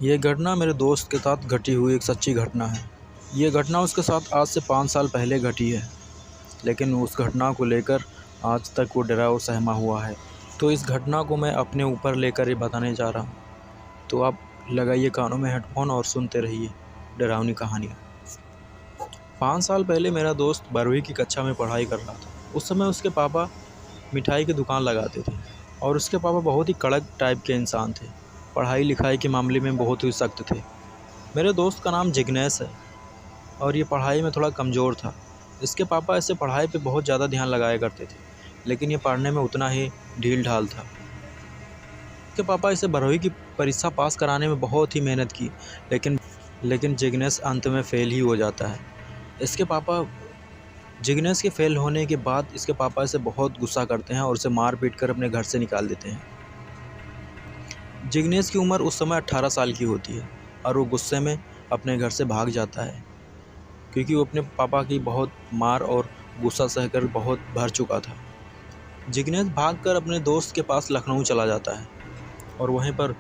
ये घटना मेरे दोस्त के साथ घटी हुई एक सच्ची घटना है। ये घटना उसके साथ आज से 5 साल पहले घटी है, लेकिन उस घटना को लेकर आज तक वो डरा और सहमा हुआ है। तो इस घटना को मैं अपने ऊपर लेकर ये बताने जा रहा हूँ। तो आप लगाइए कानों में हेडफोन और सुनते रहिए डरावनी कहानियाँ। 5 साल पहले मेरा दोस्त 12वीं की कक्षा में पढ़ाई कर रहा था। उस समय उसके पापा मिठाई की दुकान लगाते थे और उसके पापा बहुत ही कड़क टाइप के इंसान थे। पढ़ाई लिखाई के मामले में बहुत ही सख्त थे। मेरे दोस्त का नाम जिग्नेश है और ये पढ़ाई में थोड़ा कमज़ोर था। इसके पापा ऐसे पढ़ाई पे बहुत ज़्यादा ध्यान लगाया करते थे, लेकिन ये पढ़ने में उतना ही ढील ढाल था। इसके पापा इसे 12वीं की परीक्षा पास कराने में बहुत ही मेहनत की, लेकिन जिग्नेश अंत में फ़ेल ही हो जाता है। इसके पापा जिग्नेश के फ़ेल होने के बाद इसके पापा इसे बहुत गुस्सा करते हैं और उसे मार पीट कर अपने घर से निकाल देते हैं। जिग्नेश की उम्र उस समय 18 साल की होती है और वो गुस्से में अपने घर से भाग जाता है, क्योंकि वो अपने पापा की बहुत मार और गुस्सा सहकर बहुत भर चुका था। जिग्नेश भागकर अपने दोस्त के पास लखनऊ चला जाता है और वहीं पर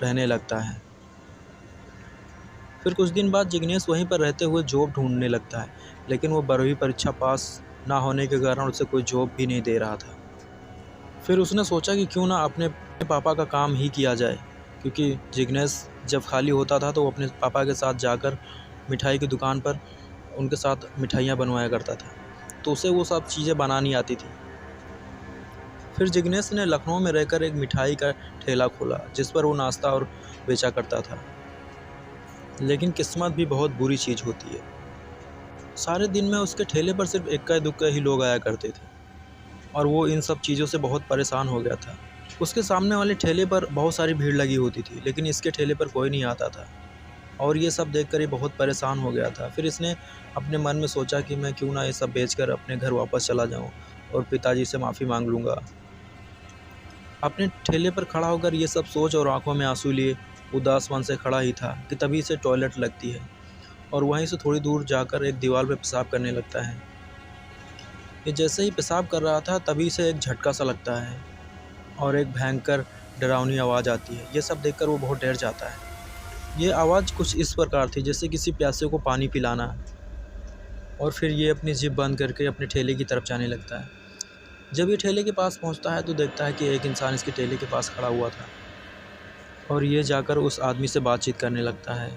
रहने लगता है। फिर कुछ दिन बाद जिग्नेश वहीं पर रहते हुए जॉब ढूंढने लगता है, लेकिन वो 12वीं परीक्षा पास ना होने के कारण उसे कोई जॉब भी नहीं दे रहा था। फिर उसने सोचा कि क्यों ना अपने पापा का काम ही किया जाए, क्योंकि जिग्नेश जब खाली होता था तो वो अपने पापा के साथ जाकर मिठाई की दुकान पर उनके साथ मिठाइयाँ बनवाया करता था, तो उसे वो सब चीज़ें बनानी आती थी। फिर जिग्नेश ने लखनऊ में रहकर एक मिठाई का ठेला खोला, जिस पर वो नाश्ता और बेचा करता था। लेकिन किस्मत भी बहुत बुरी चीज़ होती है। सारे दिन में उसके ठेले पर सिर्फ इक्का दुक्का ही लोग आया करते थे और वो इन सब चीज़ों से बहुत परेशान हो गया था। उसके सामने वाले ठेले पर बहुत सारी भीड़ लगी होती थी, लेकिन इसके ठेले पर कोई नहीं आता था और ये सब देखकर ये बहुत परेशान हो गया था। फिर इसने अपने मन में सोचा कि मैं क्यों ना ये सब बेचकर अपने घर वापस चला जाऊं और पिताजी से माफ़ी मांग लूँगा। अपने ठेले पर खड़ा होकर ये सब सोच और आंखों में आंसू लिए उदास मन से खड़ा ही था कि तभी से टॉयलेट लगती है और वहीं से थोड़ी दूर जाकर एक दीवार पर पेशाब करने लगता है। ये जैसे ही पेशाब कर रहा था तभी से एक झटका सा लगता है और एक भयंकर डरावनी आवाज़ आती है। ये सब देखकर वो बहुत डर जाता है। ये आवाज़ कुछ इस प्रकार थी जैसे किसी प्यासे को पानी पिलाना, और फिर ये अपनी जिभ बंद करके अपने ठेले की तरफ जाने लगता है। जब ये ठेले के पास पहुंचता है तो देखता है कि एक इंसान इसके ठेले के पास खड़ा हुआ था और ये जाकर उस आदमी से बातचीत करने लगता है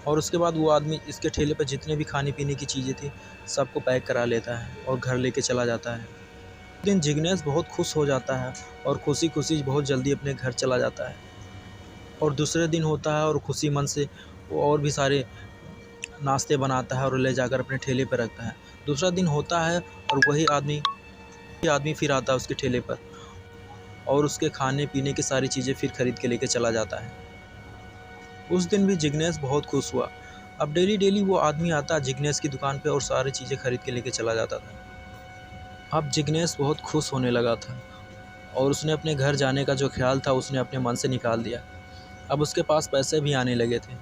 और उसके बाद वो आदमी इसके ठेले पर जितने भी खाने पीने की चीज़ें थी सबको पैक करा लेता है और घर लेके चला जाता है। उस दिन जिग्नेश बहुत खुश हो जाता है और खुशी खुशी बहुत जल्दी अपने घर चला जाता है। और दूसरे दिन होता है और खुशी मन से वो और भी सारे नाश्ते बनाता है और ले जाकर अपने ठेले पर रखता है। दूसरा दिन होता है और वही आदमी फिर आता है उसके ठेले पर और उसके खाने पीने की सारी चीज़ें फिर खरीद के लेके चला जाता है। उस दिन भी जिग्नेश बहुत खुश हुआ। अब डेली डेली वो आदमी आता जिग्नेश की दुकान पे और सारी चीज़ें खरीद के लेके चला जाता था। अब जिग्नेश बहुत खुश होने लगा था और उसने अपने घर जाने का जो ख्याल था उसने अपने मन से निकाल दिया। अब उसके पास पैसे भी आने लगे थे।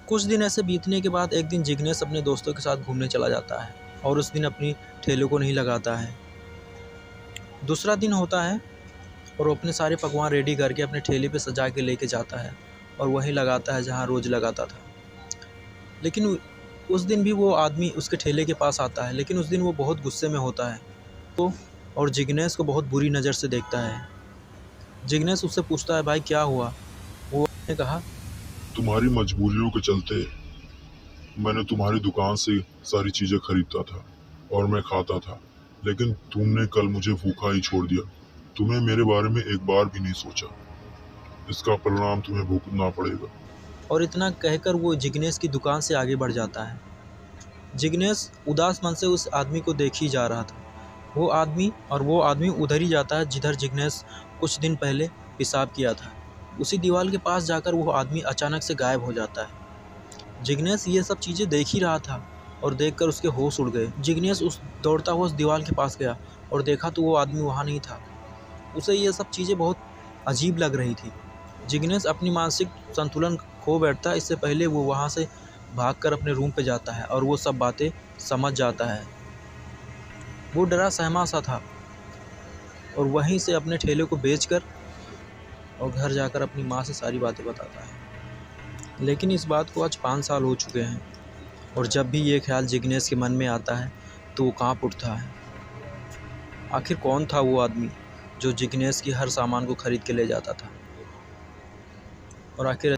कुछ दिन ऐसे बीतने के बाद एक दिन जिग्नेश अपने दोस्तों के साथ घूमने चला जाता है और उस दिन अपनी ठेले को नहीं लगाता है। दूसरा दिन होता है और वो अपने सारे पकवान रेडी करके अपने ठेले पे सजा के लेके जाता है और वहीं लगाता है जहाँ रोज़ लगाता था। लेकिन उस दिन भी वो आदमी उसके ठेले के पास आता है, लेकिन उस दिन वो बहुत गुस्से में होता है तो और जिग्नेश को बहुत बुरी नज़र से देखता है। जिग्नेश उससे पूछता है, भाई क्या हुआ? वो ने कहा, तुम्हारी मजबूरियों के चलते मैंने तुम्हारी दुकान से सारी चीजें खरीदता था और मैं खाता था, लेकिन तुमने कल मुझे भूखा ही छोड़ दिया। तुमने मेरे बारे में एक बार भी नहीं सोचा। इसका परिणाम तुम्हें भुगतना पड़ेगा। और इतना कहकर वो जिग्नेश की दुकान से आगे बढ़ जाता है। जिग्नेश उदास मन से उस आदमी को देख ही जा रहा था। वो आदमी उधर ही जाता है जिधर जिग्नेश कुछ दिन पहले पेशाब किया था। उसी दीवार के पास जाकर वो आदमी अचानक से गायब हो जाता है। जिग्नेश ये सब चीज़ें देख ही रहा था और देखकर उसके होश उड़ गए। जिग्नेश दौड़ता हुआ उस दीवार के पास गया और देखा तो वो आदमी वहाँ नहीं था। उसे ये सब चीज़ें बहुत अजीब लग रही थी। जिग्नेश अपनी मानसिक संतुलन खो बैठता है। इससे पहले वो वहाँ से भागकर अपने रूम पे जाता है और वो सब बातें समझ जाता है। वो डरा सहमा सा था और वहीं से अपने ठेले को बेचकर और घर जाकर अपनी माँ से सारी बातें बताता है। लेकिन इस बात को आज 5 साल हो चुके हैं और जब भी ये ख्याल जिग्नेश के मन में आता है तो वो काँप उठता है। आखिर कौन था वो आदमी जो जिग्नेश की हर सामान को खरीद के ले जाता था, और आखिर